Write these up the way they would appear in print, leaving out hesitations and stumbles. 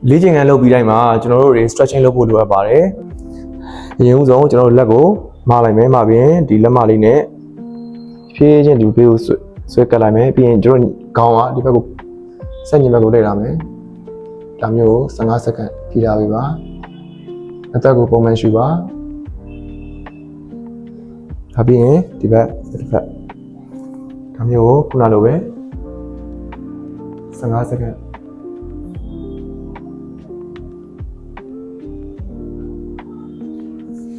လေ့ကျင့်ခန်းလုပ်ပြီးတိုင်းမှာကျွန်တော်တို့တွေ stretching လုပ်ဖို့လိုအပ်ပါတယ်အရင်ဦးဆုံးကျွန်တော်တို့လက်ကိုမလိုက်မယ်မပြီးရင်ဒီလက်မလေးနဲ့ဖြည်းချင်းဒီဘေးကိုဆွဲကပ်လိုက်မယ်ပြီးရင်ကျွန်တော်ခေါင်းကဒီဘက်ကိုဆက်ညင်ဘက်ကိုလှည့်လာမယ်ဒါမျိုး15စက္ကန့်ဖြီးထားပေးပါအသက်ကိုပုံမှန်ရှူပါဒါပြီးရင်ဒီဘက်တစ်ဖက်ဒါမျိုးကိုခုနလိုပဲ15စက္ကန့်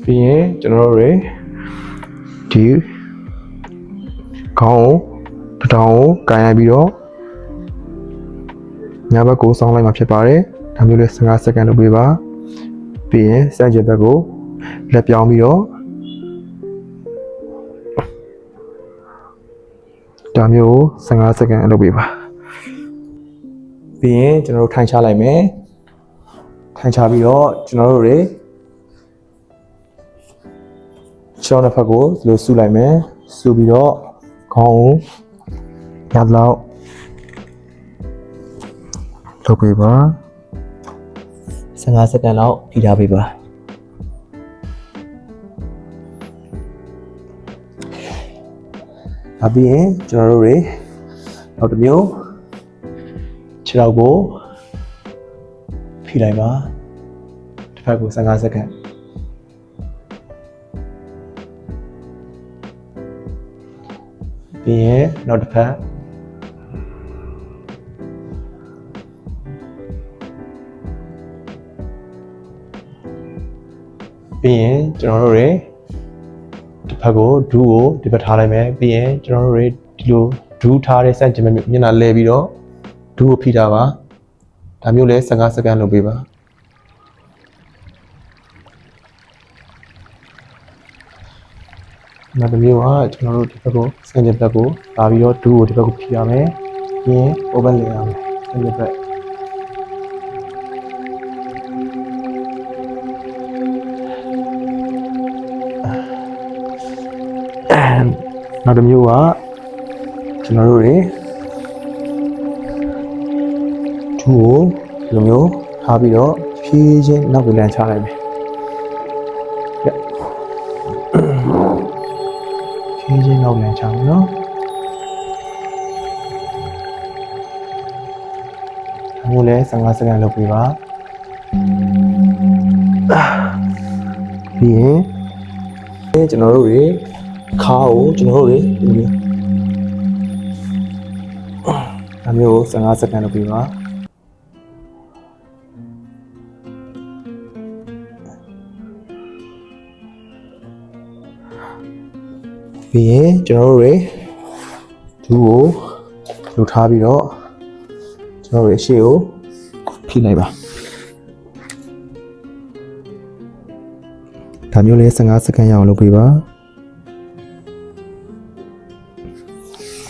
ပြီးရင်ကျွန်တော်တို့တွေဒီခေါင်းကိုတောင်ကိုကန်ရိုက်ပြီးတော့ညာဘက်ကိုဆောင်းလိုက်မှာဖြစ်ပါတယ်ဒါမျိုးလေး15စက္ကန့်လုပ်ပေးပါပြီးရင်စမ်းကျင်ဘက်ကိုလက်ပြောင်းပြီးတော့ဒါမျိုးကို15စက္ကန့်လုပ်ပေးပါပြီးရင်ကျွန်တော်တို့ထိုင်ချလိုက်မယ်ထိုင်ချပြီးတော့ကျွန်တော်တို့တွေချောင်းတစ်ဖက်ကိုဒီလိုဆူလိုက်မယ်ဆူပြီးတော့ခေါင်းကိုရလောက်လုပ်ပေးပါ15စက္ကန့်လောက်ဖြီးထားပေးပါဒါပြီးရင်ကျွန်တော်တို့တွေနောက်တစ်မျိုးခြေထောက်ကိုဖြီးလိုက်ပါတစ်ဖက်ကို15စက္ကန့်ပြီးရင်နောက်တစ်ဖက်ပြီးရင်ကျွန်တော်တို့တွေတစ်ဖက်ကိုဒူးကိုဒီဘက်ထားလိုက်မယ်ပြီးရင်ကျွန်တော်တို့တွေဒီလိုဒူးထားတဲ့စန့်ကျင်မျက်နှာလဲပြီးတော့ဒူးကိုဖိထားပါဒါမျိုးလဲ15စက္ကန့်လုပ်ပေးပါနောက်တစ်မျိုးကကျွန်တော်တို့ဒီဘက်ကိုစန့်ကျင်ဘက်ကိုလာပြီးတော့ဒူးကိုဒီဘက်ကိုဖိရမယ်ပြီးရင် open လဲရမယ်စန့်ကျင်ဘက်နောက်တစ်မျိုးကကျွန်တော်တို့တွေဒူးကိုဒီလိုမျိုးထားပြီးတော့ဖြည်းချင်းနောက်ကိုလမ်းချလိုက်မယ်ဖြည်းချင်းနောက်လမ်းချမယ်နော်ဒါမျိုးလဲ15စက္ကန့်လုပ်ပေးပါပြီးရင်ကျွန်တော်တို့တွေခါကိုကျွန်တော်တို့တွေဒီလိုဒါမျိုး15စက္ကန့်လုပ်ပေးပါပြီးရင်ကျွန်တော်တို့တွေဒူးကိုလှုပ်ထားပြီးတော့ကျွန်တော်တို့အရှိကိုဖိလိုက်ပါဒါမျိုးလေး15စက္ကန့်ရအောင်လုပ်ပေးပါ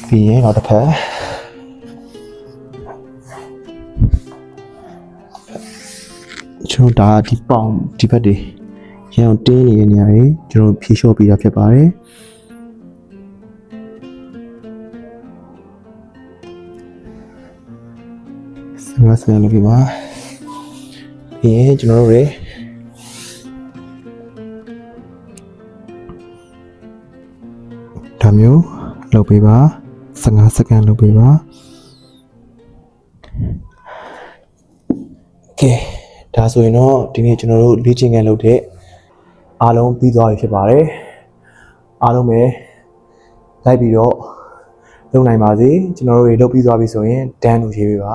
ပြီးရင်နောက်တစ်ဖက်ကျွန်တော်ဒါဒီပေါင်ဒီဘက်တွေရအောင်တင်းနေတဲ့နေရာတွေကျွန်တော်ဖြေလျှော့ပေးတာဖြစ်ပါတယ်15စက္ကန့်လုပ်ပေးပါပြီးရင်ကျွန်တော်တို့တွေဒါမျိုးလုပ်ပေးပါ15စက္ကန့်လုပ်ပေးပါကဲဒါဆိုရင်တော့ဒီနေ့ကျွန်တော်တို့လေ့ကျင့်ခန်းလုပ်တဲ့အားလုံးပြီးသွားပြီဖြစ်ပါတယ်အားလုံးပဲလိုက်ပြီးတော့လုပ်နိုင်ပါစေကျွန်တော်တို့တွေလုပ်ပြီးသွားပြီဆိုရင် done လို့ရေးပေးပါ